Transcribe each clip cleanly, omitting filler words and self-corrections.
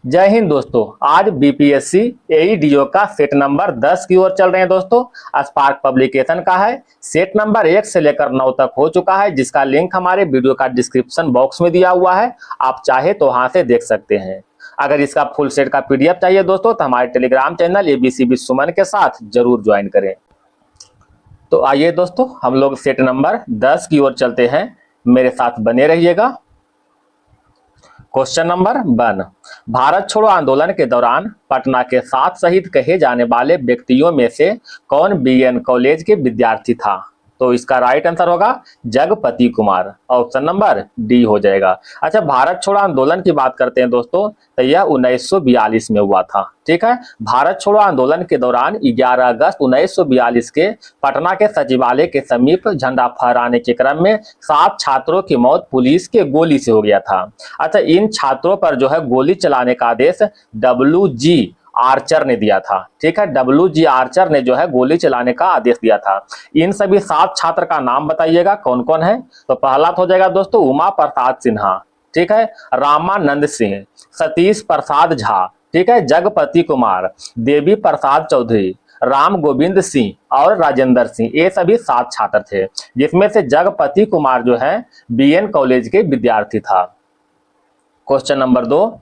जय हिंद दोस्तों। आज बीपीएससी एईडीओ का सेट नंबर 10 की ओर चल रहे हैं दोस्तों। स्पार्क पब्लिकेशन का है। सेट नंबर 1 से लेकर 9 तक हो चुका है, जिसका लिंक हमारे वीडियो का डिस्क्रिप्शन बॉक्स में दिया हुआ है। आप चाहे तो वहां से देख सकते हैं। अगर इसका फुल सेट का पीडीएफ चाहिए दोस्तों तो हमारे टेलीग्राम चैनल एबीसी सुमन के साथ जरूर ज्वाइन करें। तो आइए दोस्तों, हम लोग सेट नंबर 10 की ओर चलते हैं। मेरे साथ बने रहिएगा। Question number 1। भारत छोड़ो आंदोलन के दौरान पटना के 7 शहीद कहे जाने वाले व्यक्तियों में से कौन बीएन कॉलेज के विद्यार्थी था? तो इसका राइट आंसर होगा Jagpati Kumar. Option number D हो जाएगा। अच्छा, भारत छोड़ो आंदोलन की बात करते हैं दोस्तों, तो यह 1942 में हुआ था। ठीक है। भारत छोड़ो आंदोलन के दौरान 11 अगस्त 1942 के पटना के सचिवालय के समीप झंडा फहराने के क्रम में 7 छात्रों की मौत पुलिस के गोली से हो गया था। अच्छा, इन छात्रों पर जो है गोली चलाने का आदेश WG आर्चर ने दिया था। ठीक है, WG आर्चर ने जो है गोली चलाने का आदेश दिया था। इन सभी 7 छात्र का नाम बताइएगा कौन कौन है। तो पहला हो जाएगा दोस्तों उमा प्रसाद सिन्हा, ठीक है, रामानंद सिंह, सतीश प्रसाद झा, ठीक है, जगपति कुमार, देवी प्रसाद चौधरी, राम गोविंद सिंह और राजेंद्र सिंह। ये सभी 7 छात्र थे, जिसमें से जगपति कुमार जो है बीएन कॉलेज के विद्यार्थी था। Question number 2।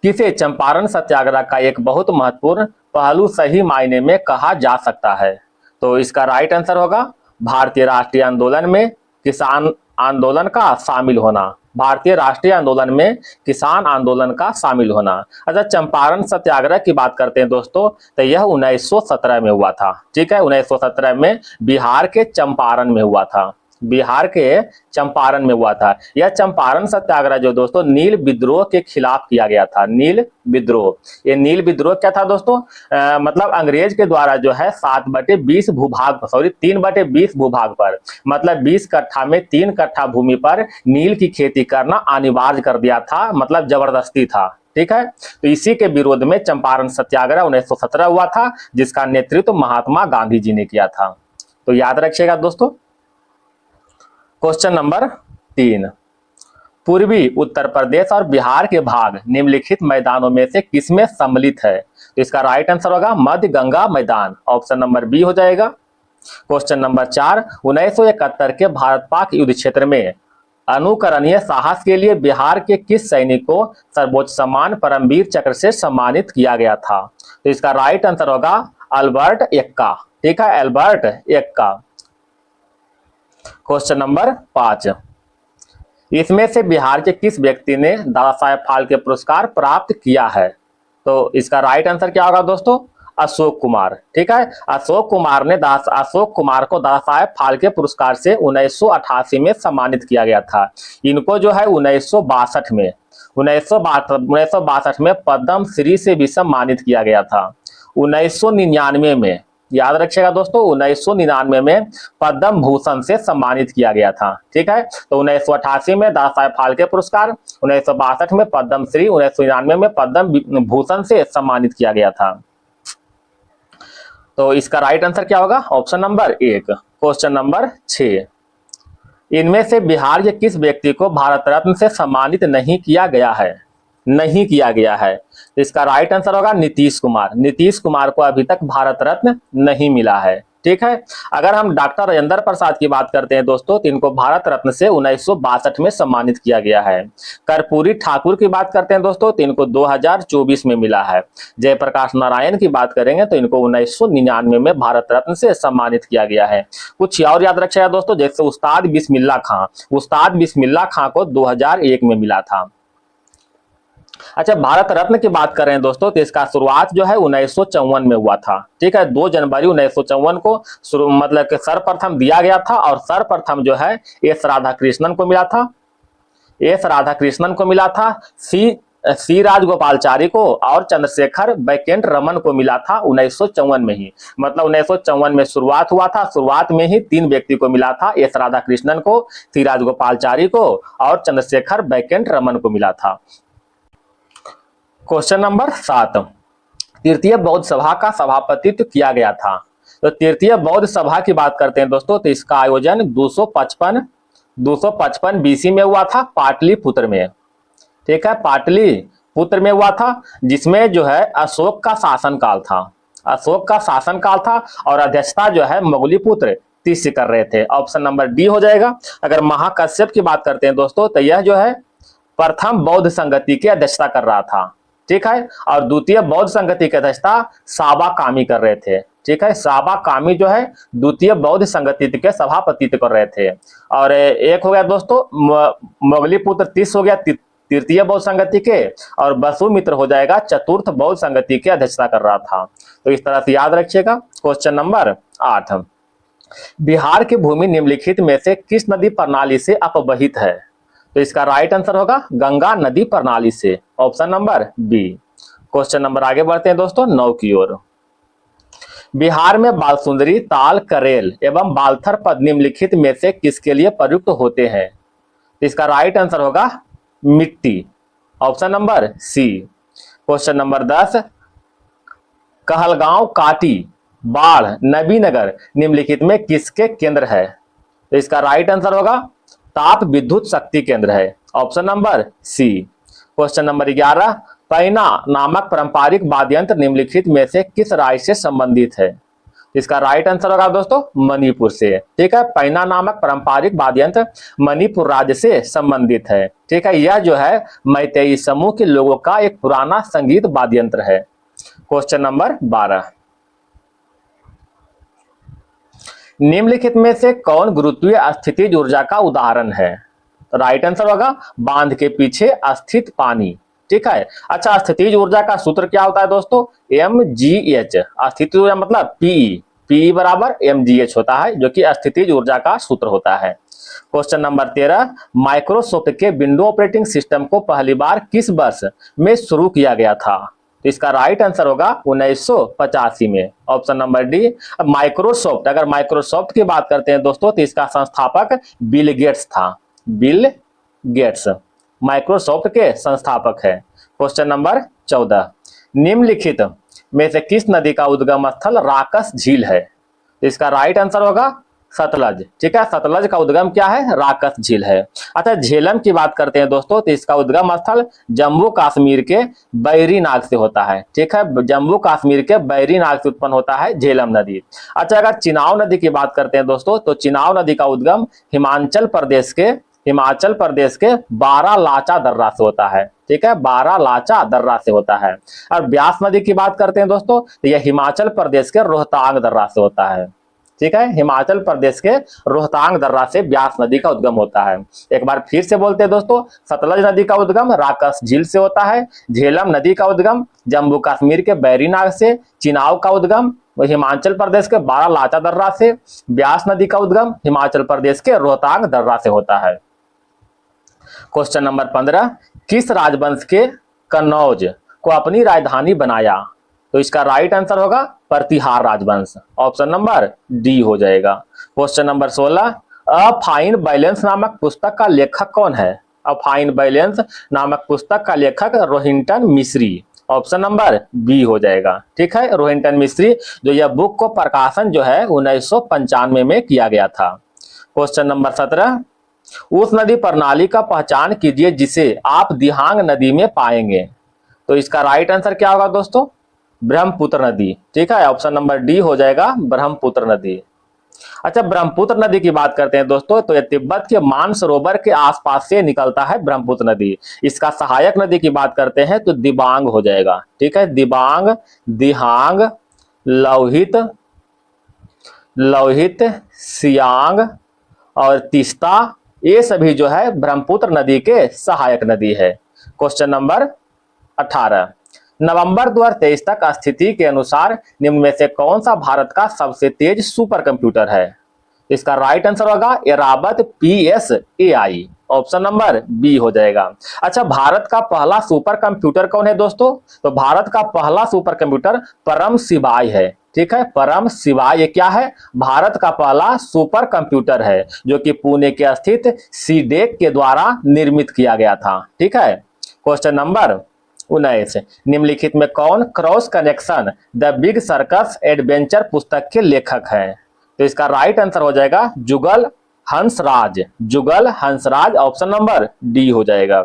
किसे चंपारण सत्याग्रह का एक बहुत महत्वपूर्ण पहलू सही मायने में कहा जा सकता है? तो इसका राइट आंसर होगा भारतीय राष्ट्रीय आंदोलन में किसान आंदोलन का शामिल होना। भारतीय राष्ट्रीय आंदोलन में किसान आंदोलन का शामिल होना। अच्छा, चंपारण सत्याग्रह की बात करते हैं दोस्तों, तो यह 1917 में हुआ था। ठीक है, 1917 में बिहार के चंपारण में हुआ था। बिहार के चंपारण में हुआ था। यह चंपारण सत्याग्रह जो दोस्तों नील विद्रोह के खिलाफ किया गया था। नील विद्रोह। ये नील विद्रोह क्या था दोस्तों? मतलब अंग्रेज के द्वारा जो है 7/20 भूभाग, सॉरी 3/20 भूभाग पर, मतलब 20 कट्ठा में 3 कट्ठा भूमि पर नील की खेती करना अनिवार्य कर दिया था, मतलब जबरदस्ती था। ठीक है, तो इसी के विरोध में चंपारण सत्याग्रह 1917 हुआ था, जिसका नेतृत्व महात्मा गांधी जी ने किया था। तो याद रखिएगा दोस्तों। Question number 3। पूर्वी उत्तर प्रदेश और बिहार के भाग निम्नलिखित मैदानों में से किसमें सम्मिलित है? तो इसका राइट आंसर होगा मध्य गंगा मैदान। ऑप्शन नंबर बी हो जाएगा। Question number 4। 1971 के भारत पाक युद्ध क्षेत्र में अनुकरणीय साहस के लिए बिहार के किस सैनिक को सर्वोच्च सम्मान परमवीर चक्र से सम्मानित किया गया था? तो इसका राइट आंसर होगा अल्बर्ट एक्का। ठीक है, अल्बर्ट एक्का। Question number 5। इसमें से बिहार के किस व्यक्ति ने दादा साहेब फाल्के पुरस्कार प्राप्त किया है? तो इसका राइट आंसर क्या होगा दोस्तों? अशोक कुमार। ठीक है, अशोक कुमार को दादा साहेब फाल्के पुरस्कार से 1988 में सम्मानित किया गया था। इनको जो है 1962 में पद्म श्री से भी सम्मानित किया गया था। 1999 में, याद रखिएगा दोस्तों, 1999 में पद्म भूषण से सम्मानित किया गया था। ठीक है, तो 1988 में दादा साहेब फाल्के पुरस्कार, 1962 में पद्म श्री, 1999 में पद्म भूषण से सम्मानित किया गया था। तो इसका राइट आंसर क्या होगा? Option number 1। Question number 6। इनमें से बिहार के किस व्यक्ति को भारत रत्न से सम्मानित नहीं किया गया है? नहीं किया गया है। तो इसका राइट आंसर होगा नीतीश कुमार। नीतीश कुमार को अभी तक भारत रत्न नहीं मिला है। ठीक है, अगर हम डॉक्टर राजेंद्र प्रसाद की बात करते हैं दोस्तों, तो इनको भारत रत्न से 1962 में सम्मानित किया गया है। कर्पूरी ठाकुर की बात करते हैं दोस्तों, तो इनको 2024 में मिला है। जयप्रकाश नारायण की बात करेंगे तो इनको 1999 में भारत रत्न से सम्मानित किया गया है। कुछ और याद रखिएगा दोस्तों, जैसे उस्ताद बिस्मिल्लाह खां को 2001 में मिला था। अच्छा, भारत रत्न की बात करें दोस्तों, तो इसका शुरुआत जो है 1954 में हुआ था। ठीक है, 2 जनवरी 1954 को मतलब कि सर्वप्रथम दिया गया था, और सर्वप्रथम जो है एस राधाकृष्णन को मिला था। एस राधाकृष्णन को मिला था, सी राजगोपालचारी को और चंद्रशेखर वैकेंट रमन को मिला था 1954 में ही। मतलब 1954 में शुरुआत हुआ था, शुरुआत में ही 3 व्यक्ति को मिला था, एस राधाकृष्णन को, सी राजगोपालचारी को और चंद्रशेखर वैकेंट रमन को मिला था। Question number 7। तृतीय बौद्ध सभा का सभापतित्व किया गया था। तो तृतीय बौद्ध सभा की बात करते हैं दोस्तों, तो इसका आयोजन 255 BC में हुआ था, पाटलिपुत्र में। ठीक है, पुत्र में हुआ था, जिसमें जो है अशोक का शासनकाल था। अशोक का शासनकाल था और अध्यक्षता जो है मुगली पुत्र तीस्य कर रहे थे। ऑप्शन नंबर डी हो जाएगा। अगर महाकश्यप की बात करते हैं दोस्तों, तो यह जो है प्रथम बौद्ध संगति की अध्यक्षता कर रहा था, ठीक है। और द्वितीय बौद्ध संगति की अध्यक्षता साबा कामी कर रहे थे, ठीक है। साबा कामी जो है द्वितीय बौद्ध संगति के सभापतित्व कर रहे थे। और एक हो गया दोस्तों मुगली पुत्र तीस हो गया तृतीय बौद्ध संगति के, और वसुमित्र हो जाएगा चतुर्थ बौद्ध संगति की अध्यक्षता कर रहा था। तो इस तरह से याद रखिएगा। क्वेश्चन नंबर 8, बिहार की भूमि निम्नलिखित में से किस नदी प्रणाली से अपवहित है? तो इसका राइट आंसर होगा गंगा नदी प्रणाली से, option number B. Question number आगे बढ़ते हैं दोस्तों 9 की ओर। बिहार में बालसुंदरी, ताल, करेल एवं बालथर पद निम्नलिखित में से किसके लिए प्रयुक्त होते हैं? इसका राइट आंसर होगा मिट्टी, option number C. Question number 10, Kahalgaon, Kanti, Barh, Nabinagar निम्नलिखित में किसके केंद्र है? तो इसका राइट आंसर होगा ताप विद्युत शक्ति केंद्र है, option number C. Question number 11, Paina नामक पारंपरिक वाद्य यंत्र निम्नलिखित में से किस राज्य से संबंधित है? इसका राइट आंसर होगा दोस्तों मणिपुर से, ठीक है। पैना नामक पारंपरिक वाद्य यंत्र मणिपुर राज्य से संबंधित है, ठीक है। यह जो है मैतेई समूह के लोगों का एक पुराना संगीत वाद्य यंत्र है। क्वेश्चन नंबर 12, निम्नलिखित में से कौन गुरुत्वीय स्थितिज ऊर्जा का उदाहरण है? तो राइट आंसर होगा बांध के पीछे स्थित पानी, ठीक है। अच्छा, स्थितिज ऊर्जा का सूत्र क्या होता है दोस्तों? mgh। स्थितिज ऊर्जा मतलब पी बराबर mgh होता है, जो कि स्थितिज ऊर्जा का सूत्र होता है। क्वेश्चन नंबर 13, माइक्रोसॉफ्ट के विंडो ऑपरेटिंग सिस्टम को पहली बार किस वर्ष में शुरू किया गया था? तो इसका राइट आंसर होगा 1985 में, ऑप्शन नंबर डी। अब माइक्रोसॉफ्ट, अगर माइक्रोसॉफ्ट की बात करते हैं दोस्तों, तो इसका संस्थापक बिल गेट्स था। बिल गेट्स माइक्रोसॉफ्ट के संस्थापक है। क्वेश्चन नंबर 14, निम्नलिखित में से किस नदी का उद्गम स्थल राकस झील है? तो इसका राइट आंसर होगा सतलज, ठीक है। सतलज का उद्गम क्या है? राकस झील है। अच्छा, झेलम की बात करते हैं दोस्तों, तो इसका उद्गम स्थल जम्मू कश्मीर के बैरी नाग से होता है, ठीक है। जम्मू कश्मीर के बैरी नाग से उत्पन्न होता है झेलम नदी। अच्छा, अगर चिनाव नदी की बात करते हैं दोस्तों, तो चिनाव नदी का उद्गम हिमाचल प्रदेश के बारालाचा दर्रा से होता है, ठीक है। बारालाचा दर्रा से होता है। और ब्यास नदी की बात करते हैं दोस्तों, तो यह हिमाचल प्रदेश के रोहतांग दर्रा से होता है, ठीक है। हिमाचल प्रदेश के रोहतांग दर्रा से ब्यास नदी का उद्गम होता है। एक बार फिर से बोलते हैं दोस्तों, सतलज नदी का उद्गम राकस झील से होता है, झेलम नदी का उद्गम जम्मू कश्मीर के बैरीनाग से, चिनाव का उद्गम हिमाचल प्रदेश के बारालाचा दर्रा से, ब्यास नदी का उद्गम हिमाचल प्रदेश के रोहतांग दर्रा से होता है। क्वेश्चन नंबर 15, किस राजवंश के कन्नौज को अपनी राजधानी बनाया? तो इसका राइट आंसर होगा प्रतिहार राजवंश, ऑप्शन नंबर डी हो जाएगा। Question number 16, a fine balance नामक पुस्तक का लेखक कौन है? अ फाइन बैलेंस नामक पुस्तक का लेखक रोहिंटन मिस्री, ऑप्शन नंबर बी हो जाएगा, ठीक है। रोहिंटन मिस्री, जो यह बुक को प्रकाशन जो है 1995 में किया गया था। क्वेश्चन नंबर 17, उस नदी प्रणाली का पहचान कीजिए जिसे आप दिहांग नदी में पाएंगे। तो इसका राइट आंसर क्या होगा दोस्तों? ब्रह्मपुत्र नदी, ठीक है। ऑप्शन नंबर डी हो जाएगा ब्रह्मपुत्र नदी। अच्छा, ब्रह्मपुत्र नदी की बात करते हैं दोस्तों, तो यह तिब्बत के मानसरोवर के आसपास से निकलता है ब्रह्मपुत्र नदी। इसका सहायक नदी की बात करते हैं तो दिबांग हो जाएगा, ठीक है। दिबांग, दिहांग, लोहित, सियांग और तीस्ता, ये सभी जो है ब्रह्मपुत्र नदी के सहायक नदी है। क्वेश्चन नंबर 18, नवंबर 2023 तक स्थिति के अनुसार निम्न में से कौन सा भारत का सबसे तेज सुपर कंप्यूटर है? इसका राइट आंसर होगा Airavat PSAI, option number B हो जाएगा। अच्छा, भारत का पहला सुपर कंप्यूटर कौन है दोस्तों? तो भारत का पहला सुपर कंप्यूटर परम शिवाय है, ठीक है। परम शिवाय ये क्या है? भारत का पहला सुपर कंप्यूटर है, जो कि पुणे के स्थित सीडेक के द्वारा निर्मित किया गया था, ठीक है। क्वेश्चन नंबर 19, निम्नलिखित में कौन cross connection the big circus adventure पुस्तक के लेखक हैं? तो इसका राइट आंसर हो जाएगा जुगल हंसराज, ऑप्शन नंबर डी हो जाएगा।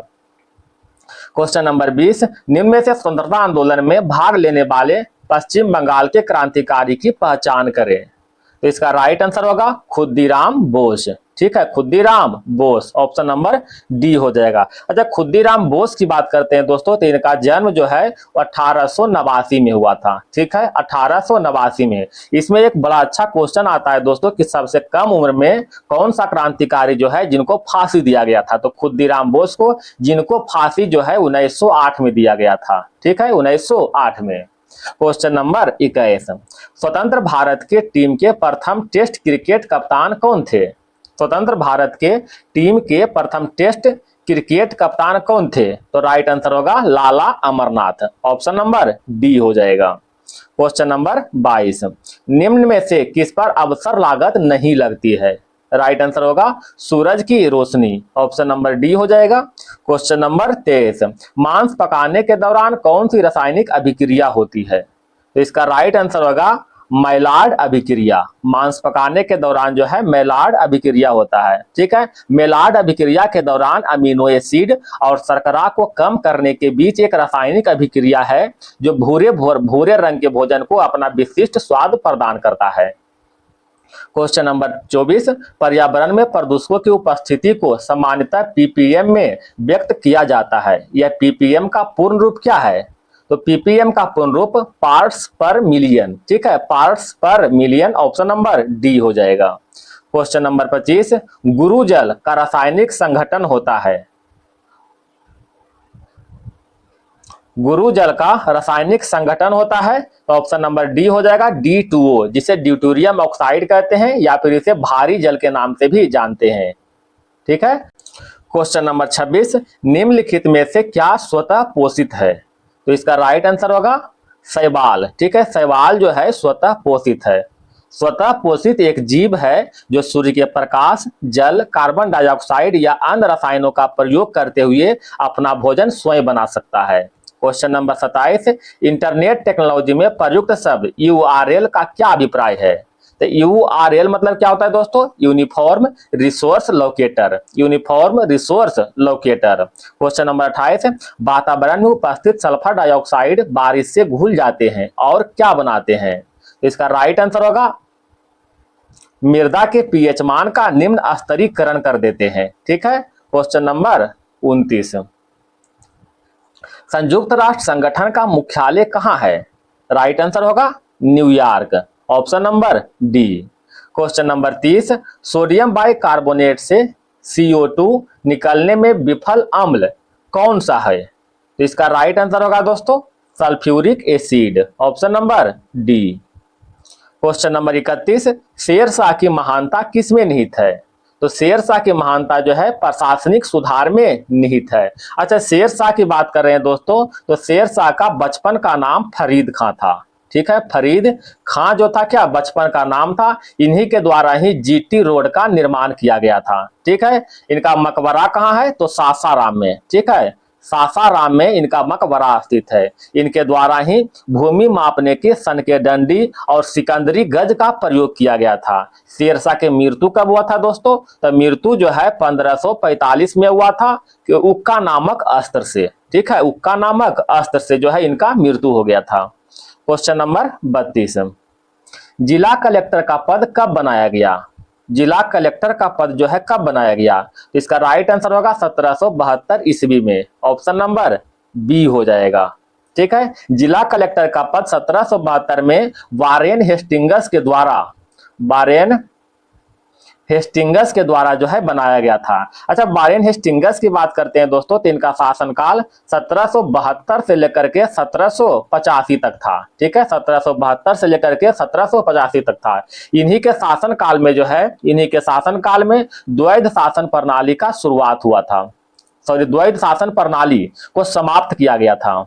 क्वेश्चन नंबर 20, निम्न में से स्वतंत्रता आंदोलन में भाग लेने वाले पश्चिम बंगाल के क्रांतिकारी की पहचान करें। तो इसका राइट आंसर होगा खुद्दीराम बोस। ठीक है, Khudiram Bose, option number D हो जाएगा। अच्छा, खुद्दीराम बोस की बात करते हैं दोस्तों, तो इनका जन्म जो है वो 1889 में हुआ था। ठीक है, 1889 में। इसमें एक बड़ा अच्छा क्वेश्चन आता है दोस्तों कि सबसे कम उम्र में कौन सा क्रांतिकारी जो है जिनको फांसी दिया गया था। तो खुद्दीराम बोस को जिनको फांसी जो है 1908 में दिया गया था। ठीक है, 1908 में। क्वेश्चन नंबर 21, स्वतंत्र भारत के टीम के प्रथम टेस्ट क्रिकेट कप्तान कौन थे। स्वतंत्र भारत के टीम के प्रथम टेस्ट क्रिकेट कप्तान कौन थे। तो राइट आंसर होगा लाला अमरनाथ, ऑप्शन नंबर डी हो जाएगा। क्वेश्चन नंबर 22, निम्न में से किस पर अवसर लागत नहीं लगती है। राइट आंसर होगा सूरज की रोशनी, ऑप्शन नंबर डी हो जाएगा। क्वेश्चन नंबर 23, मांस पकाने के दौरान कौन सी रासायनिक अभिक्रिया होती है। तो इसका राइट आंसर होगा मैलार्ड अभिक्रिया। मांस पकाने के दौरान जो है मैलार्ड अभिक्रिया होता है। ठीक है, मैलार्ड अभिक्रिया के दौरान अमीनो एसिड और शर्करा को कम करने के बीच एक रासायनिक अभिक्रिया है जो भूरे रंग के भोजन को अपना विशिष्ट स्वाद प्रदान करता है। क्वेश्चन नंबर 24, पर्यावरण में प्रदूषकों की उपस्थिति को सामान्यतः पीपीएम में व्यक्त किया जाता है। यह पीपीएम का पूर्ण रूप क्या है। तो पीपीएम का पूर्ण रूप पार्ट्स पर मिलियन। ठीक है, पार्ट्स पर मिलियन, ऑप्शन नंबर डी हो जाएगा। क्वेश्चन नंबर 25, गुरुजल का रासायनिक संघटन होता है। गुरुजल का रासायनिक संगठन होता है तो ऑप्शन नंबर डी हो जाएगा D2O, जिसे ड्यूटेरियम ऑक्साइड कहते हैं या फिर इसे भारी जल के नाम से भी जानते हैं। ठीक है, क्वेश्चन नंबर 26, निम्नलिखित में से क्या स्वतः पोषित है। तो इसका राइट आंसर होगा शैवाल। ठीक है, शैवाल जो है स्वतः पोषित है। स्वतः पोषित एक जीव है जो सूर्य के प्रकाश, जल, कार्बन डाइऑक्साइड या अन्य रसायनों का प्रयोग करते हुए अपना भोजन स्वयं बना सकता है। क्वेश्चन नंबर 27, इंटरनेट टेक्नोलॉजी में प्रयुक्त शब्द यूआरएल का क्या अभिप्राय है। तो यूआरएल मतलब क्या होता है दोस्तों, uniform resource locator, uniform resource locator. Question number 28, वातावरण में उपस्थित सल्फर डाइऑक्साइड बारिश से घुल जाते हैं और क्या बनाते हैं। इसका राइट आंसर होगा मृदा के पीएच मान का निम्न स्तरीकरण कर देते हैं। ठीक है, क्वेश्चन नंबर 29, संयुक्त राष्ट्र संगठन का मुख्यालय कहां है। राइट आंसर होगा New York, option number D. Question number 30, sodium bicarbonate से CO2 निकलने में विफल अम्ल कौन सा है। तो इसका राइट आंसर होगा दोस्तों sulphuric acid, option number D. Question number 31, Sher Shah की महानता किसमें निहित है। तो शेरशाह की महानता जो है प्रशासनिक सुधार में निहित है। अच्छा, शेरशाह की बात कर रहे हैं दोस्तों, तो शेरशाह का बचपन का नाम फरीद खां था। ठीक है, फरीद खां जो था क्या बचपन का नाम था। इन्हीं के द्वारा ही GT रोड का निर्माण किया गया था। ठीक है, इनका मकबरा कहाँ है तो सासाराम में। ठीक है, सासाराम में इनका मकबरा स्थित है। इनके द्वारा ही भूमि मापने के सनके डंडी और सिकंदरी गज का प्रयोग किया गया था। शेरशाह के मृत्यु कब हुआ था दोस्तों, तो मृत्यु जो है 1545 में हुआ था कि उक्का नामक अस्त्र से। ठीक है, उक्का नामक अस्त्र से जो है इनका मृत्यु हो गया था। क्वेश्चन नंबर 32, जिला कलेक्टर का पद कब बनाया गया। जिला कलेक्टर का पद जो है कब बनाया गया। तो इसका राइट आंसर होगा 1772 ईस्वी में, ऑप्शन नंबर बी हो जाएगा। ठीक है, जिला कलेक्टर का पद 1772 में वारेन हेस्टिंगस के द्वारा जो है बनाया गया था। अच्छा, वारेन हेस्टिंगस की बात करते हैं दोस्तों, तो इनका शासनकाल 1772 से लेकर के 1785 तक था। ठीक है, 1772 से लेकर के 1785 तक था। इन्हीं के शासनकाल में जो है द्वैध शासन प्रणाली का शुरुआत हुआ था। द्वैध शासन प्रणाली को समाप्त किया गया था।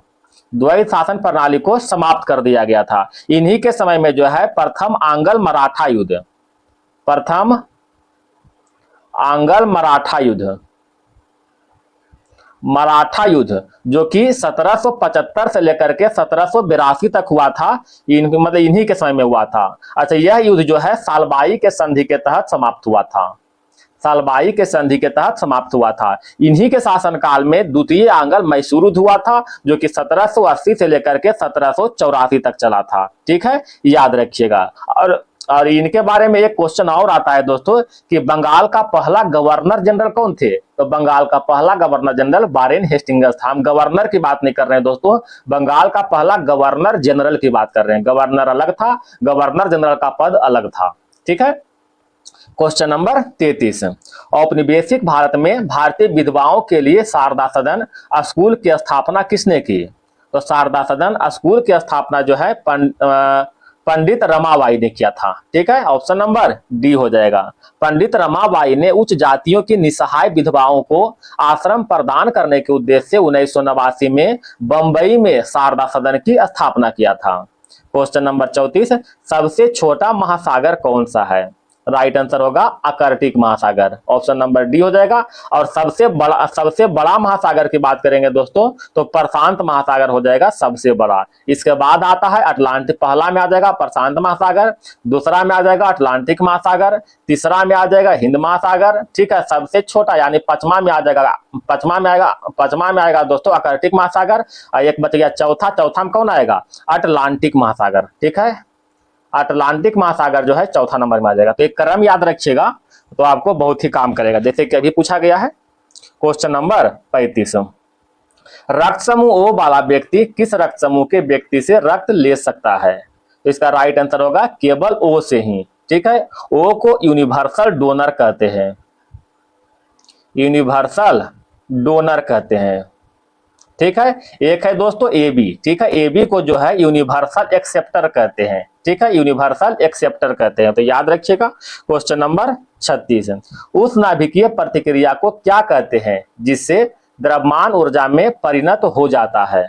द्वैध शासन प्रणाली को समाप्त कर दिया गया था। इन्हीं के समय में जो है प्रथम आंग्ल मराठा युद्ध जो कि 1775 से लेकर के 1782 तक हुआ था, इन्हीं के समय में हुआ था। अच्छा, यह युद्ध जो है सालबाई के संधि के तहत समाप्त हुआ था। सालबाई के संधि के तहत समाप्त हुआ था। इन्हीं के शासनकाल में द्वितीय आंग्ल मैसूर हुआ था, जो कि 1780 से लेकर के 1784 तक चला था। ठीक है, याद रखिएगा। और इनके बारे में एक क्वेश्चन और आता है दोस्तों कि बंगाल का पहला गवर्नर जनरल कौन थे? तो बंगाल का पहला गवर्नर जनरल वारेन हेस्टिंग्स था। हम गवर्नर की बात नहीं कर रहे हैं दोस्तों, बंगाल का पहला गवर्नर जनरल की बात कर रहे हैं। गवर्नर अलग था, गवर्नर जनरल का पद अलग था। ठीक है। क्वेश्चन नंबर 33, औपनिवेशिक भारत में भारतीय विधवाओं के लिए शारदा सदन स्कूल की स्थापना किसने की? तो शारदा सदन स्कूल की स्थापना जो है पंडित रमाबाई ने किया था। ठीक है, ऑप्शन नंबर डी हो जाएगा। पंडित रमाबाई ने उच्च जातियों की निसहाय विधवाओं को आश्रम प्रदान करने के उद्देश्य से 1989 में बंबई में शारदा सदन की स्थापना किया था। क्वेश्चन नंबर 34, सबसे छोटा महासागर कौन सा है? राइट आंसर होगा आर्कटिक महासागर, ऑप्शन नंबर डी हो जाएगा। और सबसे बड़ा महासागर की बात करेंगे दोस्तों तो प्रशांत महासागर हो जाएगा सबसे बड़ा। इसके बाद आता है अटलांटिक, पहला में आ जाएगा प्रशांत महासागर, दूसरा में आ जाएगा अटलांटिक महासागर, तीसरा में आ जाएगा हिंद महासागर। ठीक है, सबसे छोटा यानी पांचवा में आएगा दोस्तों आर्कटिक महासागर। और एक बच गया चौथा में कौन आएगा? अटलांटिक महासागर। ठीक है, अटलांटिक महासागर जो है चौथा नंबर में आ जाएगा। तो एक क्रम याद रखिएगा तो आपको बहुत ही काम करेगा, जैसे कि अभी पूछा गया है। क्वेश्चन नंबर 35, रक्त समूह ओ वाला व्यक्ति किस रक्त समूह के व्यक्ति से रक्त ले सकता है? तो इसका राइट आंसर होगा केवल ओ से ही। ठीक है, ओ को यूनिवर्सल डोनर कहते हैं, यूनिवर्सल डोनर कहते हैं। ठीक है, एक है दोस्तों ए बी। ठीक है, ए बी को जो है यूनिवर्सल एक्सेप्टर कहते हैं। ठीक है, यूनिवर्सल एक्सेप्टर कहते हैं, तो याद रखिएगा। क्वेश्चन नंबर 36, उस नाभिकीय प्रतिक्रिया को क्या कहते हैं जिससे द्रव्यमान ऊर्जा में परिणत हो जाता है?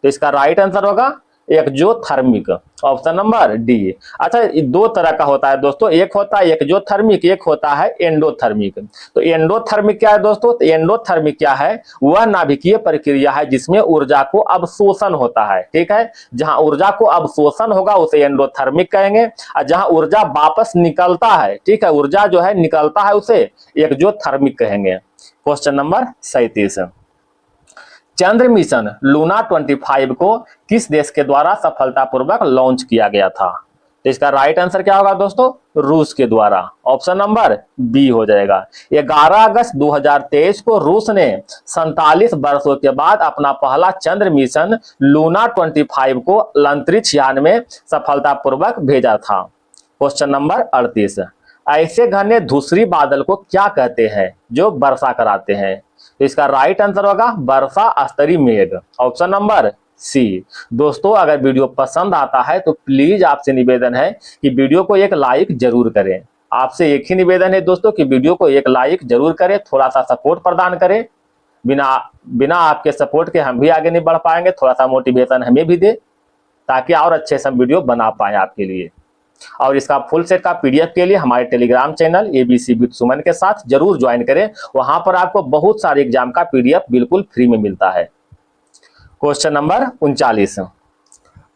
तो इसका राइट आंसर होगा एक्जोथर्मिक, ऑप्शन नंबर डी। अच्छा, दो तरह का होता है दोस्तों, एक होता है एक्जोथर्मिक, एक होता है एंडोथर्मिक। तो एंडोथर्मिक क्या है दोस्तों? तो एंडोथर्मिक क्या है? वह नाभिकीय प्रक्रिया है जिसमें ऊर्जा को अवशोषण होता है। ठीक है, जहां ऊर्जा को अवशोषण होगा उसे एंडोथर्मिक कहेंगे, और जहां ऊर्जा वापस निकलता है, ठीक है, ऊर्जा जो है निकलता है, उसे एक्जोथर्मिक कहेंगे। क्वेश्चन नंबर 37, चंद्र मिशन लूना 25 को किस देश के द्वारा सफलतापूर्वक लॉन्च किया गया था? तो इसका राइट आंसर क्या होगा दोस्तों? रूस के द्वारा, ऑप्शन नंबर बी हो जाएगा। 11 अगस्त 2023 को रूस ने 47 वर्षों के बाद अपना पहला चंद्र मिशन लूना 25 को अंतरिक्ष यान में सफलतापूर्वक भेजा था। क्वेश्चन नंबर 38, ऐसे घने धूसरी बादल को क्या कहते हैं जो वर्षा कराते हैं? तो इसका राइट आंसर होगा वर्षा स्तरीय मेघ, ऑप्शन नंबर सी। दोस्तों, अगर वीडियो पसंद आता है तो प्लीज आपसे निवेदन है कि वीडियो को एक लाइक जरूर करें। आपसे एक ही निवेदन है दोस्तों कि वीडियो को एक लाइक जरूर करें, थोड़ा सा सपोर्ट प्रदान करें। बिना आपके सपोर्ट के हम भी आगे नहीं बढ़ पाएंगे। थोड़ा सा मोटिवेशन हमें भी दे ताकि और अच्छे से वीडियो बना पाए आपके लिए। और इसका फुल सेट का पीडीएफ के लिए हमारे टेलीग्राम चैनल एबीसी विद सुमन के साथ जरूर ज्वाइन करें। वहां पर आपको बहुत सारे एग्जाम का पीडीएफ बिल्कुल फ्री में मिलता है। क्वेश्चन नंबर 39,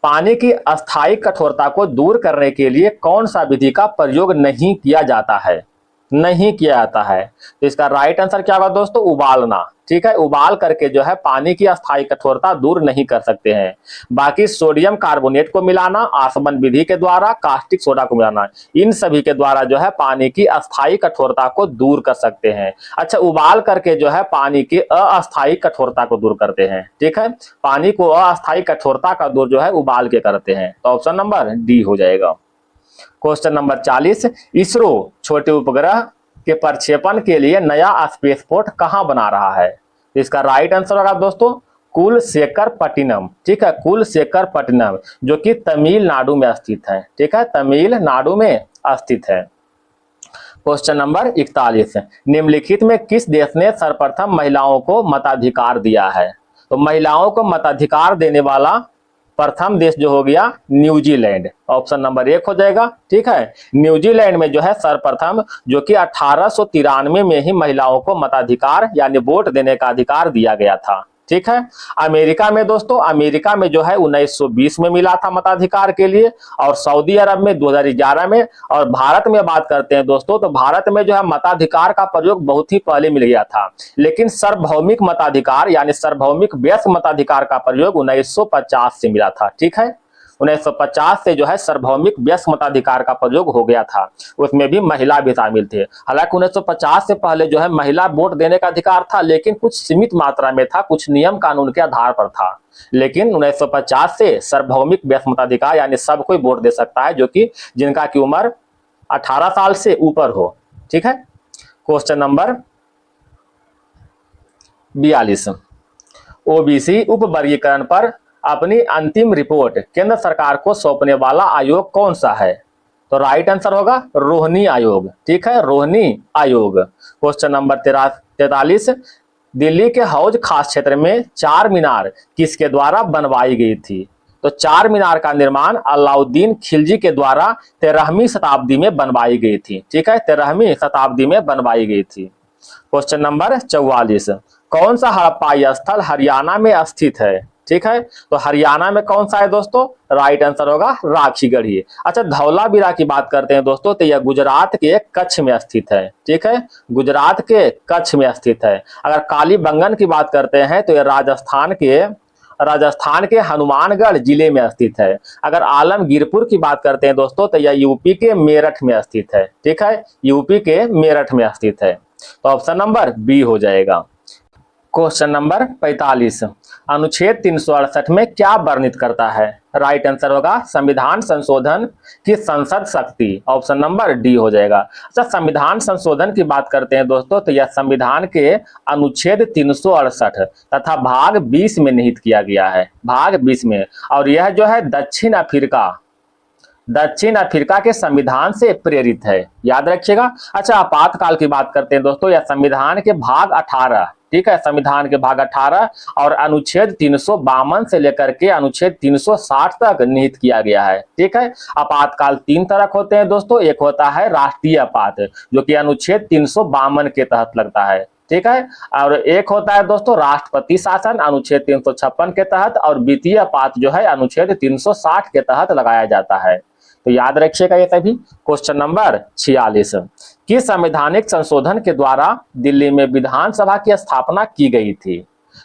पानी की अस्थायी कठोरता को दूर करने के लिए कौन सा विधि का प्रयोग नहीं किया जाता है? नहीं किया जाता है। तो इसका राइट आंसर क्या होगा दोस्तों? उबालना। ठीक है, उबाल करके जो है पानी की अस्थायी कठोरता दूर नहीं कर सकते हैं। बाकी सोडियम कार्बोनेट को मिलाना, आसवन विधि के द्वारा कास्टिक सोडा को मिलाना, इन सभी के द्वारा जो है पानी की अस्थायी कठोरता को दूर कर सकते हैं। अच्छा, उबाल करके जो है पानी की अस्थायी कठोरता को दूर करते हैं। ठीक है, पानी को अस्थायी कठोरता का दूर जो है उबाल के करते हैं, तो ऑप्शन नंबर डी हो जाएगा। क्वेश्चन नंबर 40, इसरो छोटे उपग्रह के प्रक्षेपण के लिए नया स्पेसपोर्ट कहां बना रहा है? इसका राइट आंसर होगा दोस्तों कुलशेखरपट्टिनम। ठीक है, कुलशेखरपट्टिनम जो कि तमिलनाडु में स्थित है। ठीक है, तमिलनाडु में स्थित है। क्वेश्चन नंबर 41, निम्नलिखित में किस देश ने सर्वप्रथम महिलाओं को मताधिकार दिया है? तो महिलाओं को मताधिकार देने वाला प्रथम देश जो हो गया न्यूजीलैंड, ऑप्शन नंबर 1 हो जाएगा। ठीक है, न्यूजीलैंड में जो है सर्वप्रथम जो कि 1893 में ही महिलाओं को मताधिकार यानी वोट देने का अधिकार दिया गया था। ठीक है। अमेरिका में दोस्तों, अमेरिका में जो है 1920 में मिला था मताधिकार के लिए, और सऊदी अरब में 2011 में। और भारत में बात करते हैं दोस्तों, तो भारत में जो है मताधिकार का प्रयोग बहुत ही पहले मिल गया था, लेकिन सार्वभौमिक मताधिकार यानी सार्वभौमिक वयस्क मताधिकार का प्रयोग 1950 से मिला था। ठीक है, 1950 से जो है सार्वभौमिक वयस्क मताधिकार का प्रयोग हो गया था, उसमें भी महिला भी शामिल थे। हालांकि 1950 से पहले जो है महिला वोट देने का अधिकार था, लेकिन कुछ सीमित मात्रा में था, कुछ नियम कानून के आधार पर था। लेकिन 1950 से सार्वभौमिक वयस्क मताधिकार यानी सब कोई वोट दे सकता है, जो कि जिनका की उम्र 18 साल से ऊपर हो। ठीक है। क्वेश्चन नंबर 42, ओबीसी उप वर्गीकरण पर अपनी अंतिम रिपोर्ट केंद्र सरकार को सौंपने वाला आयोग कौन सा है? तो राइट आंसर होगा रोहिणी आयोग। ठीक है, रोहिणी आयोग। क्वेश्चन नंबर 43, दिल्ली के हौज खास क्षेत्र में चार मीनार किसके द्वारा बनवाई गई थी? तो चार मीनार का निर्माण अलाउद्दीन खिलजी के द्वारा 13वीं शताब्दी में बनवाई गई थी। ठीक है, 13वीं शताब्दी में बनवाई गई थी। क्वेश्चन नंबर 44, कौन सा हड़प्पाई स्थल हरियाणा में स्थित है? ठीक है, तो हरियाणा में कौन सा है दोस्तों? राइट आंसर होगा राखीगढ़ी। अच्छा, धौलावीरा की बात करते हैं दोस्तों, तो यह गुजरात के कच्छ में स्थित है। ठीक है, गुजरात के कच्छ में स्थित है। अगर कालीबंगन की बात करते हैं तो यह राजस्थान के हनुमानगढ़ जिले में स्थित है। अगर आलमगीरपुर की बात करते हैं दोस्तों, तो यह यूपी के मेरठ में स्थित है। ठीक है, यूपी के मेरठ में स्थित है। तो ऑप्शन नंबर बी हो जाएगा। क्वेश्चन नंबर 45, अनुच्छेद 368 में क्या वर्णित करता है? राइट आंसर होगा संविधान संशोधन की संसद शक्ति। ऑप्शन नंबर डी हो जाएगा। अच्छा, संविधान संशोधन की बात करते हैं दोस्तों, तो यह संविधान के अनुच्छेद 368 तथा भाग 20 में निहित किया गया है, भाग 20 में। और यह जो है दक्षिण अफ्रीका के संविधान से प्रेरित है, याद रखिएगा। अच्छा, आपातकाल की बात करते हैं दोस्तों, यह संविधान के भाग 18, ठीक है, संविधान के भाग 18 और अनुच्छेद 352 से लेकर के अनुच्छेद 360 तक निहित किया गया है। ठीक है, आपातकाल तीन तरह के होते हैं दोस्तों, एक होता है राष्ट्रीय आपात, जो कि अनुच्छेद 352 के तहत लगता है। ठीक है, और एक होता है दोस्तों राष्ट्रपति शासन, अनुच्छेद 356 के तहत, और वित्तीय आपात जो है अनुच्छेद 360 के तहत लगाया जाता है। तो याद रखिएगा ये सभी। क्वेश्चन नंबर 46, किस संवैधानिक संशोधन के द्वारा दिल्ली में विधानसभा की स्थापना की गई थी?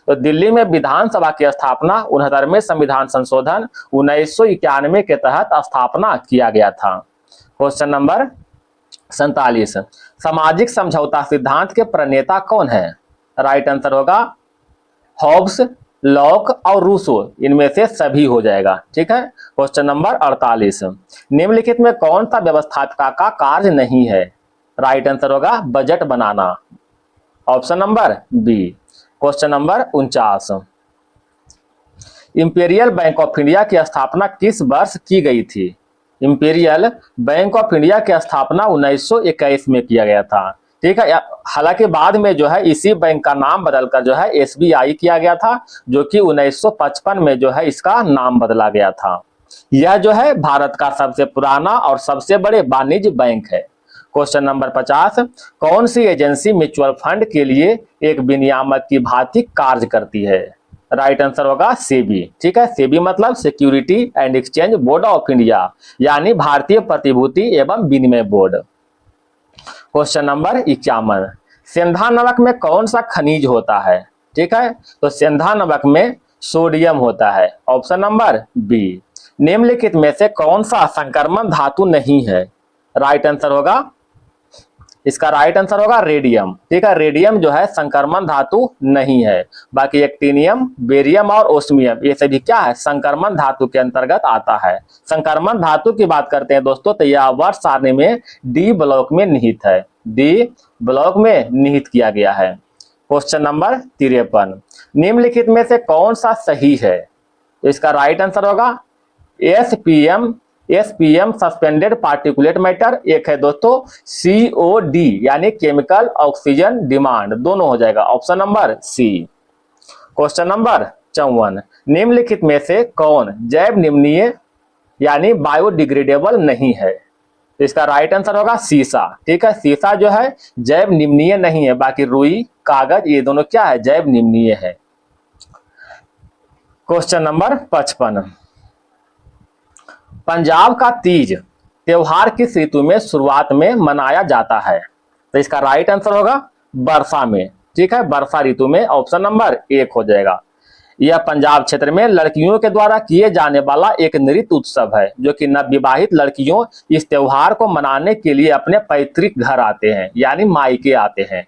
तो दिल्ली में विधानसभा की स्थापना 69वें संविधान संशोधन 1991 के तहत स्थापना किया गया था। क्वेश्चन नंबर 47, सामाजिक समझौता सिद्धांत के प्रणेता कौन है? राइट आंसर होगा हॉब्स, लॉक और रूसो, इनमें से सभी हो जाएगा। ठीक है। क्वेश्चन नंबर 48, निम्नलिखित में कौन सा व्यवस्थापिका का कार्य नहीं है? राइट आंसर होगा बजट बनाना। Option number B. Question number 49, imperial bank of India की स्थापना किस वर्ष की गई थी? इंपीरियल बैंक ऑफ इंडिया की स्थापना 1921 में किया गया था। ठीक है, हालांकि बाद में जो है इसी बैंक का नाम बदलकर जो है एसबीआई किया गया था, जो कि 1955 में जो है इसका नाम बदला गया था। यह जो है भारत का सबसे पुराना और सबसे बड़े वाणिज्य बैंक है। क्वेश्चन नंबर 50, कौन सी एजेंसी म्यूचुअल फंड के लिए एक विनियामक की भांति कार्य करती है? राइट आंसर होगा सेबी। ठीक है, सेबी मतलब security and exchange board of India, यानी भारतीय प्रतिभूति एवं विनिमय बोर्ड। क्वेश्चन नंबर 51, सेंधा नमक में कौन सा खनिज होता है? ठीक है, तो सेंधा नमक में सोडियम होता है। Option number B. निम्नलिखित में से कौन सा संक्रमण धातु नहीं है? राइट आंसर होगा, इसका राइट आंसर होगा रेडियम। ठीक है, रेडियम जो है संक्रमण धातु नहीं है। बाकी एक्टिनियम, बेरियम और ओस्मियम ये सभी क्या है? संक्रमण धातु के अंतर्गत आता है। संक्रमण धातु की बात करते हैं दोस्तों, तो यह वर्ष सारणी में डी ब्लॉक में निहित है, डी ब्लॉक में निहित किया गया है। क्वेश्चन नंबर 53, निम्नलिखित में से कौन सा सही है? तो इसका राइट आंसर होगा एसपीएम सस्पेंडेड पार्टिकुलेट मैटर। एक है दोस्तों सीओडी यानी केमिकल ऑक्सीजन डिमांड, दोनों हो जाएगा। Option number C. Question number 54, निम्नलिखित में से कौन जैव निम्नीय यानी बायोडिग्रेडेबल नहीं है? तो इसका राइट आंसर होगा सीसा। ठीक है, सीसा जो है जैव निम्नीय नहीं है, बाकी रुई, कागज ये दोनों क्या है? जैव निम्नीय है। क्वेश्चन नंबर 55, पंजाब का तीज त्योहार किस ऋतु में शुरुआत में मनाया जाता है? तो इसका राइट आंसर होगा वर्षा में। ठीक है, वर्षा ऋतु में, ऑप्शन नंबर 1 हो जाएगा। यह पंजाब क्षेत्र में लड़कियों के द्वारा किए जाने वाला एक नृत्य उत्सव है, जो कि नवविवाहित लड़कियों इस त्योहार को मनाने के लिए अपने पैतृक घर आते हैं, यानी मायके आते हैं।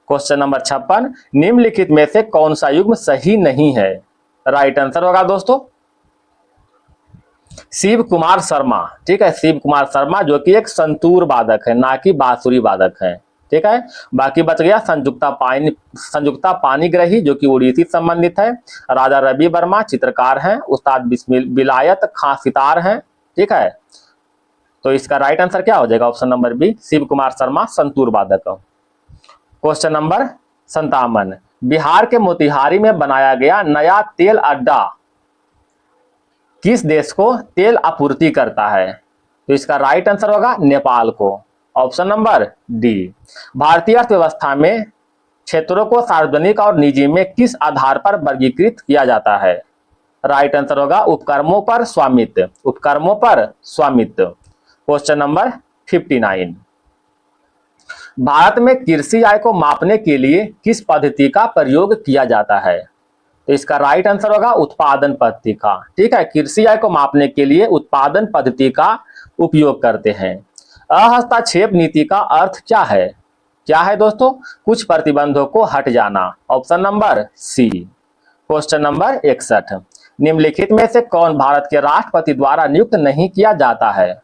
क्वेश्चन नंबर 56, निम्नलिखित में से कौन सा युग्म सही नहीं है? राइट आंसर होगा दोस्तों शिव कुमार शर्मा। ठीक है, शिव कुमार शर्मा जो कि एक संतूर वादक है, ना कि बांसुरी वादक है। ठीक है, बाकी बच गया संयुक्ता पानीग्रही जो कि उड़ीसी संबंधित है, राजा रवि वर्मा चित्रकार हैं, उस्ताद बिलायत खां सितार हैं। ठीक है, तो इसका राइट आंसर क्या हो जाएगा? Option number B, Shiv Kumar Sharma संतूर वादक। क्वेश्चन नंबर 57, बिहार के मोतिहारी में बनाया गया नया तेल अड्डा किस देश को तेल आपूर्ति करता है? तो इसका राइट आंसर होगा नेपाल को, ऑप्शन नंबर डी। भारतीय अर्थव्यवस्था में क्षेत्रों को सार्वजनिक और निजी में किस आधार पर वर्गीकृत किया जाता है? राइट आंसर होगा उपक्रमों पर स्वामित्व, उपक्रमों पर स्वामित्व। क्वेश्चन नंबर 59, भारत में कृषि आय को मापने के लिए किस पद्धति का प्रयोग किया जाता है? तो इसका राइट आंसर होगा उत्पादन पद्धति का। ठीक है, कृषि आय को मापने के लिए उत्पादन पद्धति का उपयोग करते हैं। अहस्तक्षेप नीति का अर्थ क्या है? क्या है दोस्तों? कुछ प्रतिबंधों को हट जाना, option number C. Question number 61, निम्नलिखित में से कौन भारत के राष्ट्रपति द्वारा नियुक्त नहीं किया जाता है?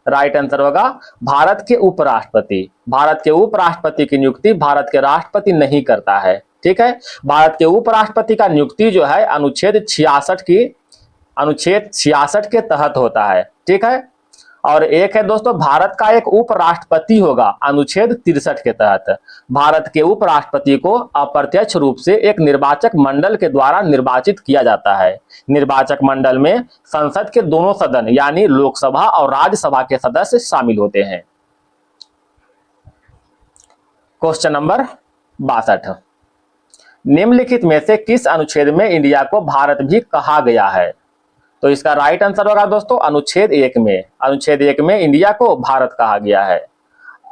राइट आंसर होगा भारत के उपराष्ट्रपति। भारत के उपराष्ट्रपति की नियुक्ति भारत के राष्ट्रपति नहीं करता है। ठीक है, भारत के उपराष्ट्रपति का नियुक्ति जो है अनुच्छेद 66 के तहत होता है। ठीक है, और एक है दोस्तों भारत का एक उपराष्ट्रपति होगा अनुच्छेद 63 के तहत। भारत के उपराष्ट्रपति को अप्रत्यक्ष रूप से एक निर्वाचक मंडल के द्वारा निर्वाचित किया जाता है। निर्वाचक मंडल में संसद के दोनों सदन यानी लोकसभा और राज्यसभा के सदस्य शामिल होते हैं। क्वेश्चन नंबर 62, निम्नलिखित में से किस अनुच्छेद में इंडिया को भारत भी कहा गया है? तो इसका राइट आंसर होगा दोस्तों अनुच्छेद 1 में। अनुच्छेद 1 में इंडिया को भारत कहा गया है।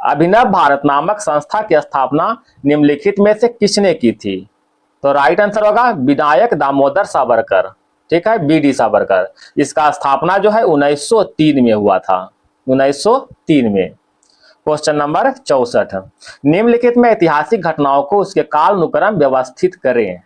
अभिनव भारत नामक संस्था की स्थापना निम्नलिखित में से किसने की थी? तो राइट आंसर होगा विनायक दामोदर सावरकर। ठीक है, बीडी सावरकर। इसका स्थापना जो है 1903 में हुआ था, 1903 में। क्वेश्चन नंबर 64, निम्नलिखित में ऐतिहासिक घटनाओं को उसके कालानुक्रम व्यवस्थित करें।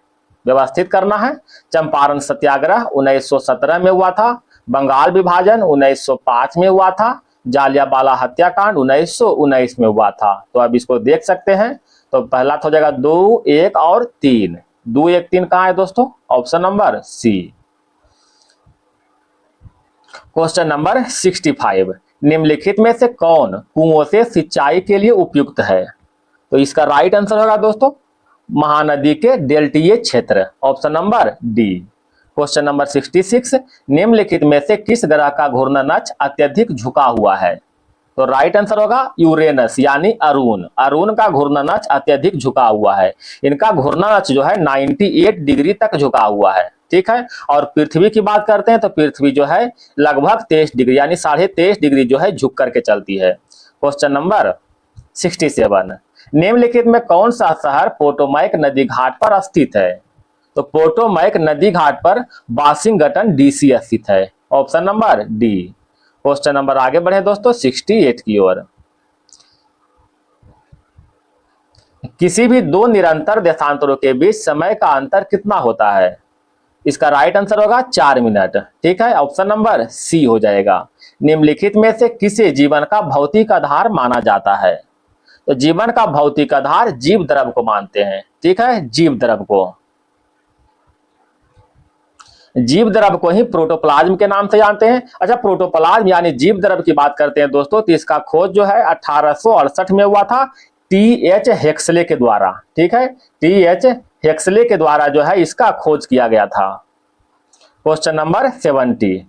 व्यवस्थित करना है। चंपारण सत्याग्रह 1917 में हुआ था, बंगाल विभाजन 1905 में हुआ था, जालियांवाला हत्याकांड 1919 में हुआ था। तो अब इसको देख सकते हैं। तो पहला हो जाएगा 2, 1 और 3। 2, 1, 3 कहां है दोस्तों? Option number C. Question number 65, निम्नलिखित में से कौन कुओं से सिंचाई के लिए उपयुक्त है? तो इसका राइट आंसर होगा दोस्तों महानदी के डेल्टीय क्षेत्र, option number D. Question number 66, निम्नलिखित में से किस ग्रह का घूर्णन अक्ष अत्यधिक झुका हुआ है? तो राइट आंसर होगा यूरेनस यानी अरुण। अरुण का घूर्णन अक्ष अत्यधिक झुका हुआ है। इनका घूर्णन अक्ष जो है 98 डिग्री तक झुका हुआ है। ठीक है, और पृथ्वी की बात करते हैं तो पृथ्वी जो है लगभग 23 डिग्री यानी 23.5 डिग्री जो है झुक करके चलती है। क्वेश्चन नंबर 67, निम्नलिखित में कौन सा शहर पोटोमैक नदी घाट पर स्थित है? तो पोटोमैक नदी घाट पर वाशिंगटन डीसी स्थित है, option number D. Question number आगे बढ़े दोस्तों 68 की ओर। किसी भी दो निरंतर देशांतरों के बीच समय का अंतर कितना होता है? इसका राइट आंसर होगा 4 मिनट। ठीक है, ऑप्शन नंबर सी हो जाएगा। निम्नलिखित में से किसे जीवन का भौतिक आधार माना जाता है? तो जीवन का भौतिक आधार जीव द्रव को मानते हैं। ठीक है, जीव द्रव को, जीव द्रव को ही प्रोटोप्लाज्म के नाम से जानते हैं। अच्छा, प्रोटोप्लाज्म यानी जीव द्रव की बात करते हैं दोस्तों, तो इसका खोज जो है 1868 में हुआ था टी.एच. हेक्सले के द्वारा। ठीक है, टी.एच. हेक्सले के द्वारा जो है इसका खोज किया गया था। क्वेश्चन नंबर 70,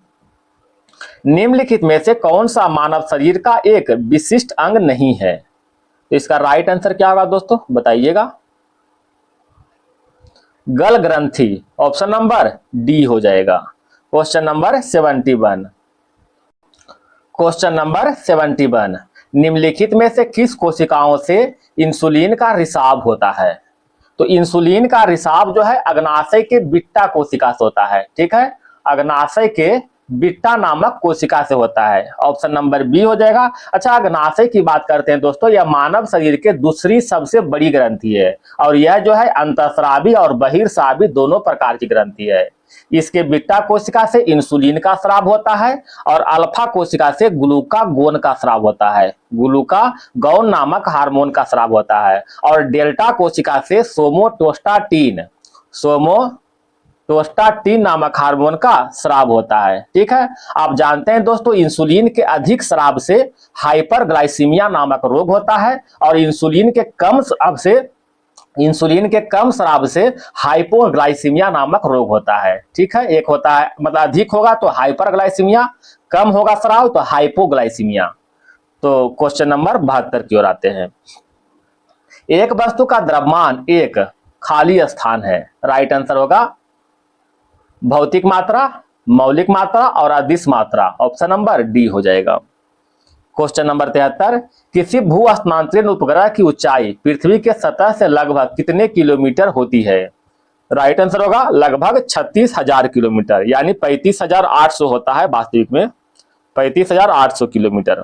निम्नलिखित में से कौन सा मानव शरीर का एक विशिष्ट अंग नहीं है? तो इसका राइट आंसर क्या होगा दोस्तों बताइएगा। गल ग्रंथि, ऑप्शन नंबर डी हो जाएगा। Question number 71। क्वेश्चन नंबर 71, निम्नलिखित में से किस कोशिकाओं से इंसुलिन का रिसाव होता है? तो इंसुलिन का रिसाव जो है अग्नाशय के बिट्टा कोशिका से होता है, ठीक है, अग्नाशय के बिट्टा नामक कोशिका से होता है। ऑप्शन नंबर बी हो जाएगा। अच्छा, अग्नाशय की बात करते हैं दोस्तों, यह मानव शरीर के दूसरी सबसे बड़ी ग्रंथि है और यह जो है अंतःस्रावी और बहिर्स्रावी दोनों प्रकार की ग्रंथि है। इसके बिट्टा कोशिका से इंसुलिन का स्राव होता है और अल्फा कोशिका से ग्लूकागोन का स्राव होता है, ग्लूकागोन नामक हार्मोन का स्राव होता है, और डेल्टा कोशिका से सोमोटोस्टाटीन नामक हार्मोन का स्राव होता है, ठीक है। आप जानते हैं दोस्तों, इंसुलिन के अधिक स्राव से हाइपरग्लाइसीमिया नामक रोग होता है और इंसुलिन के कम स्राव से हाइपोग्लाइसीमिया नामक रोग होता है, ठीक है। एक होता है मतलब अधिक होगा तो हाइपरग्लाइसीमिया, कम होगा स्राव तो हाइपोग्लाइसीमिया। तो क्वेश्चन नंबर 72 की ओर आते हैं। एक वस्तु का द्रव्यमान एक खाली स्थान है, राइट आंसर होगा भौतिक मात्रा, मौलिक मात्रा और अदिश मात्रा, ऑप्शन नंबर डी हो जाएगा। क्वेश्चन नंबर 73, किसी भू स्थानांतरण उपग्रह की ऊंचाई पृथ्वी के सतह से लगभग कितने किलोमीटर होती है? राइट आंसर होगा लगभग 36,000 किलोमीटर, यानी 35,800 होता है वास्तविक में, 35,800 किलोमीटर।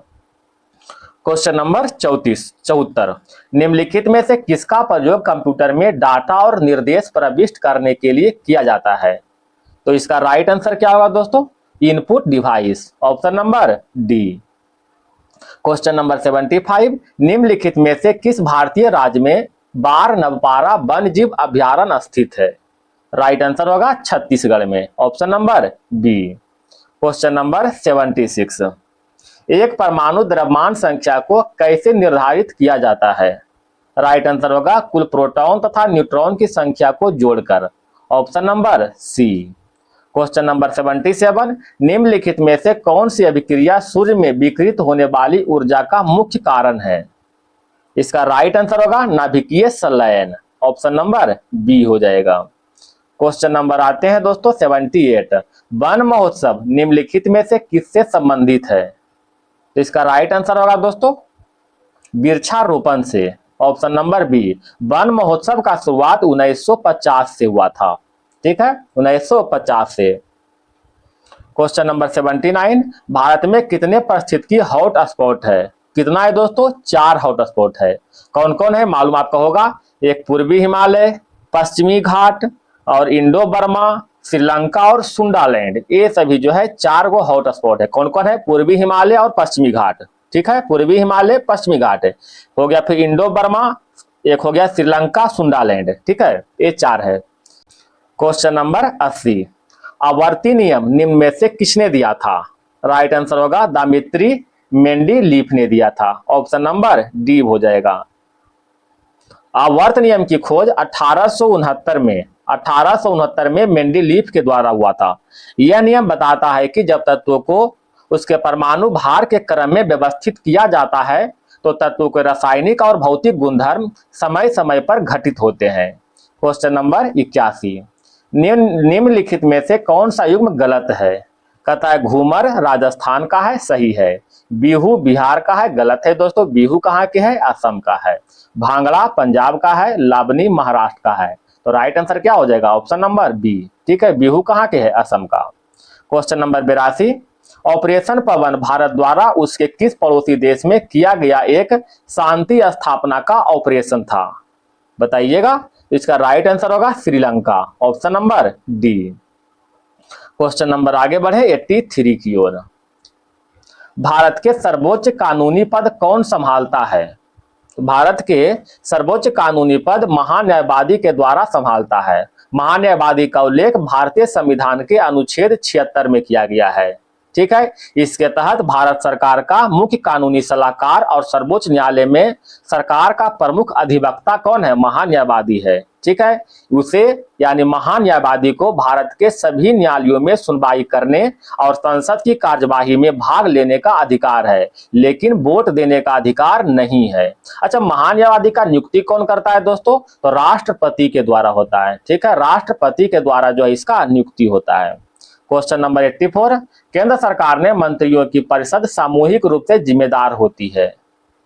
क्वेश्चन नंबर 74, निम्नलिखित में से किसका प्रयोग कंप्यूटर में डाटा और निर्देश प्रविष्ट करने के लिए किया जाता है? तो इसका राइट आंसर क्या होगा दोस्तों? Input device, option number D. Question number 75, निम्नलिखित में से किस भारतीय राज्य में बार नवपारा वन जीव अभ्यारण्य स्थित है? राइट आंसर होगा छत्तीसगढ़ में, option number B. Question number 76, एक परमाणु द्रव्यमान संख्या को कैसे निर्धारित किया जाता है? राइट आंसर होगा कुल प्रोटॉन तथा न्यूट्रॉन की संख्या को जोड़कर, option number C. Question number 77, निम्नलिखित में से कौन सी अभिक्रिया सूर्य में विकिरित होने वाली ऊर्जा का मुख्य कारण है? इसका राइट आंसर होगा नाभिकीय संलयन, ऑप्शन नंबर बी हो जाएगा। क्वेश्चन नंबर आते हैं दोस्तों 78, वन महोत्सव निम्नलिखित में से किससे संबंधित है? तो इसका राइट आंसर होगा दोस्तों वृक्षारोपण से, ऑप्शन नंबर बी। वन महोत्सव का शुरुआत 1950 से हुआ था, ठीक है, 1950 से। क्वेश्चन नंबर 79, भारत में कितने पारिस्थितिकी हॉट स्पॉट है? कितना है दोस्तों? 4 हॉट स्पॉट है। कौन कौन है मालूम आपका होगा? एक पूर्वी हिमालय, पश्चिमी घाट और इंडो बर्मा, श्रीलंका और सुंडालैंड, ये सभी जो है 4 गो हॉट स्पॉट है। कौन कौन है? पूर्वी हिमालय और पश्चिमी घाट, ठीक है, पूर्वी हिमालय पश्चिमी घाट है, हो गया। फिर इंडो बर्मा, एक हो गया श्रीलंका, सुंडालैंड, ठीक है, ये 4 है। क्वेश्चन नंबर 80, आवर्ती नियम निम्न में से किसने दिया था? राइट आंसर होगा दामित्री मेंडलीफ ने दिया था, ऑप्शन नंबर डी हो जाएगा। आवर्त नियम की खोज 1869 में मेंडलीफ के द्वारा हुआ था। यह नियम बताता है कि जब तत्वों को उसके परमाणु भार के क्रम में व्यवस्थित किया जाता है तो तत्वों के रासायनिक और भौतिक गुणधर्म समय समय पर घटित होते हैं। क्वेश्चन नंबर 81, निम्नलिखित में से कौन सा युग्म गलत है? कहता है घूमर राजस्थान का है, सही है। बिहू बिहार का है, गलत है दोस्तों, बिहू कहाँ के है? असम का है। भांगड़ा पंजाब का है, लावनी महाराष्ट्र का है। तो राइट आंसर क्या हो जाएगा? ऑप्शन नंबर बी, ठीक है, बिहू कहाँ के है? असम का। क्वेश्चन नंबर 82, ऑपरेशन पवन भारत द्वारा उसके किस पड़ोसी देश में किया गया एक शांति स्थापना का ऑपरेशन था? बताइएगा। इसका राइट आंसर होगा Sri Lanka, option number D. Question number आगे बढ़े 83 की ओर। भारत के सर्वोच्च कानूनी पद कौन संभालता है? भारत के सर्वोच्च कानूनी पद महान्यायवादी के द्वारा संभालता है। महान्यायवादी का उल्लेख भारतीय संविधान के अनुच्छेद 76 में किया गया है। ठीक है। इसके तहत भारत सरकार का मुख्य कानूनी सलाहकार और सर्वोच्च न्यायालय में सरकार का प्रमुख अधिवक्ता कौन है? महान्यायवादी है, ठीक है। उसे यानी महान्यायवादी को भारत के सभी न्यायालयों में सुनवाई करने और संसद की कार्यवाही में भाग लेने का अधिकार है, लेकिन वोट देने का अधिकार नहीं है। अच्छा, महान्यायवादी का नियुक्ति कौन करता है दोस्तों? तो राष्ट्रपति के द्वारा होता है, ठीक है। राष्ट्रपति के द्वारा जो है इसका नियुक्ति होता है। क्वेश्चन नंबर 84, केंद्र सरकार ने मंत्रियों की परिषद सामूहिक रूप से जिम्मेदार होती है।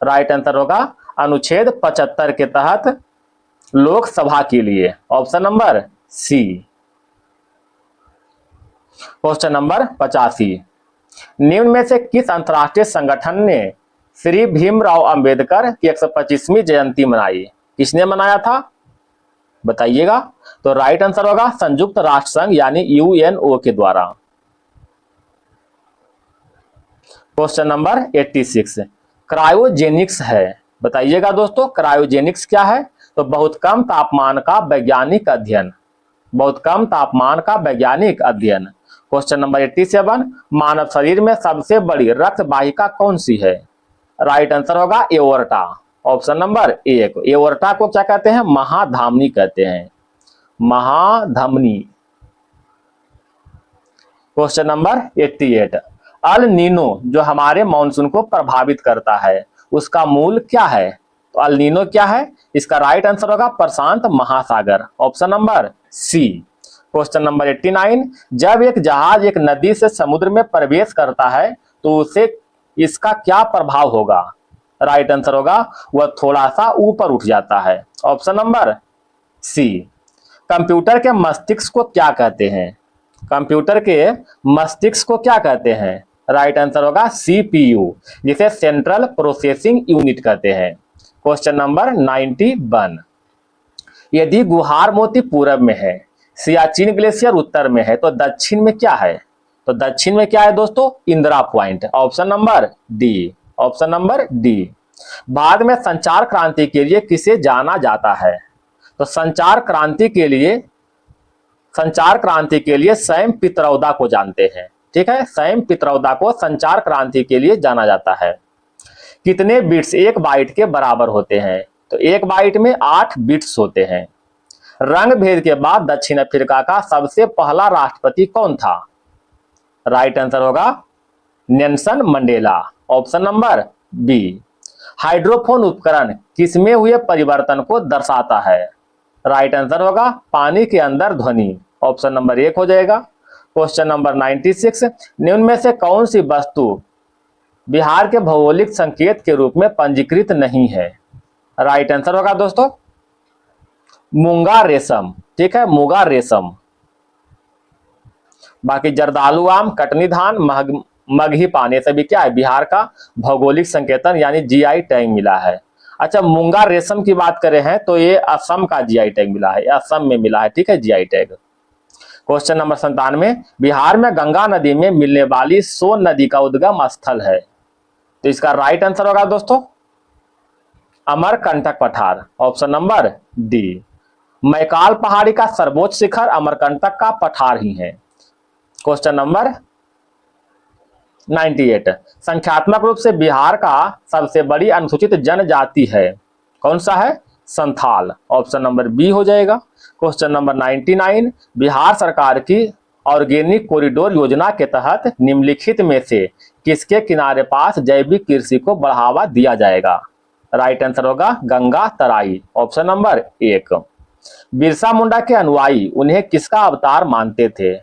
राइट आंसर होगा अनुच्छेद 75 के तहत लोकसभा के लिए, option number C. Question number 85, निम्न में से किस अंतर्राष्ट्रीय संगठन ने श्री भीमराव अंबेडकर की 125वीं जयंती मनाई? किसने मनाया था बताइएगा? तो राइट आंसर होगा संयुक्त राष्ट्र संघ यानी यूएनओ के द्वारा। क्वेश्चन नंबर 86, क्रायोजेनिक्स है, बताइएगा दोस्तों क्रायोजेनिक्स क्या है? तो बहुत कम तापमान का वैज्ञानिक अध्ययन, बहुत कम तापमान का वैज्ञानिक अध्ययन। क्वेश्चन नंबर 87, मानव शरीर में सबसे बड़ी रक्त वाहिका कौन सी है? राइट आंसर होगा एओर्टा, ऑप्शन नंबर 1। एओर्टा को क्या कहते हैं? महाधमनी कहते हैं, महाधमनी। क्वेश्चन नंबर 88, अल नीनो जो हमारे मानसून को प्रभावित करता है उसका मूल क्या है? तो अल नीनो क्या है? इसका राइट आंसर होगा प्रशांत महासागर, option number C. Question number 89, जब एक जहाज एक नदी से समुद्र में प्रवेश करता है तो उसे इसका क्या प्रभाव होगा? राइट आंसर होगा वह थोड़ा सा ऊपर उठ जाता है, ऑप्शन नंबर सी। कंप्यूटर के मस्तिष्क को क्या कहते हैं? कंप्यूटर के मस्तिष्क को क्या कहते हैं? राइट आंसर होगा सीपीयू, जिसे सेंट्रल प्रोसेसिंग यूनिट कहते हैं। क्वेश्चन नंबर 91, यदि गुहार मोती पूरब में है, सियाचिन ग्लेशियर उत्तर में है, तो दक्षिण में क्या है? तो दक्षिण में क्या है दोस्तों? Indira point, option number D, option number D. बाद में संचार क्रांति के लिए किसे जाना जाता है? तो संचार क्रांति के लिए सैम पित्रोदा को जानते हैं, ठीक है। सैम पित्रोदा को संचार क्रांति के लिए जाना जाता है। कितने बिट्स एक बाइट के बराबर होते हैं? तो एक बाइट में 8 बिट्स होते हैं। रंग भेद के बाद दक्षिण अफ्रीका का सबसे पहला राष्ट्रपति कौन था? राइट आंसर होगा Nelson Mandela, option number B. Hydrophone उपकरण किसमें हुए परिवर्तन को दर्शाता है? राइट आंसर होगा पानी के अंदर ध्वनि, ऑप्शन नंबर 1 हो जाएगा। क्वेश्चन नंबर 96, निम्न में से कौन सी वस्तु बिहार के भौगोलिक संकेत के रूप में पंजीकृत नहीं है? राइट आंसर होगा दोस्तों मूंगा रेशम, ठीक है, मूंगा रेशम। बाकी जर्दालू आम, कटनी धान, मगही पान, ये सभी क्या है? बिहार का भौगोलिक संकेतन यानी जीआई टैग मिला है। अच्छा, मूंगा रेशम की बात करें हैं तो ये असम का जीआई टैग मिला है, असम में मिला है, ठीक है, GI tag. Question number 97, Bihar में गंगा नदी में मिलने वाली सोन नदी का उद्गम स्थल है, तो इसका राइट आंसर होगा दोस्तों अमरकंटक पठार, ऑप्शन नंबर डी। मैकाल पहाड़ी का सर्वोच्च शिखर अमरकंटक का पठार ही है। क्वेश्चन नंबर 98, संख्यात्मक रूप से बिहार का सबसे बड़ी अनुसूचित जनजाति है, कौन सा है? संथाल, ऑप्शन नंबर बी हो जाएगा। क्वेश्चन नंबर 99, बिहार सरकार की ऑर्गेनिक कॉरिडोर योजना के तहत निम्नलिखित में से किसके किनारे पास जैविक कृषि को बढ़ावा दिया जाएगा? राइट आंसर होगा गंगा तराई, ऑप्शन नंबर 1। बिरसा मुंडा के अनुयायी उन्हें किसका अवतार मानते थे?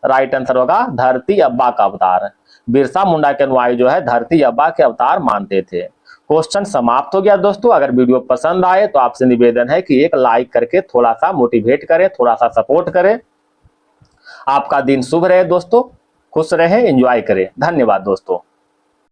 राइट आंसर होगा धरती अब्बा का अवतार। बिरसा मुंडा के अनुयायी जो है धरती अब्बा के अवतार मानते थे। क्वेश्चन समाप्त हो गया दोस्तों। अगर वीडियो पसंद आए तो आपसे निवेदन है कि एक लाइक करके थोड़ा सा मोटिवेट करें, थोड़ा सा सपोर्ट करें। आपका दिन शुभ रहे दोस्तों, खुश रहें, एंजॉय करें। धन्यवाद दोस्तों।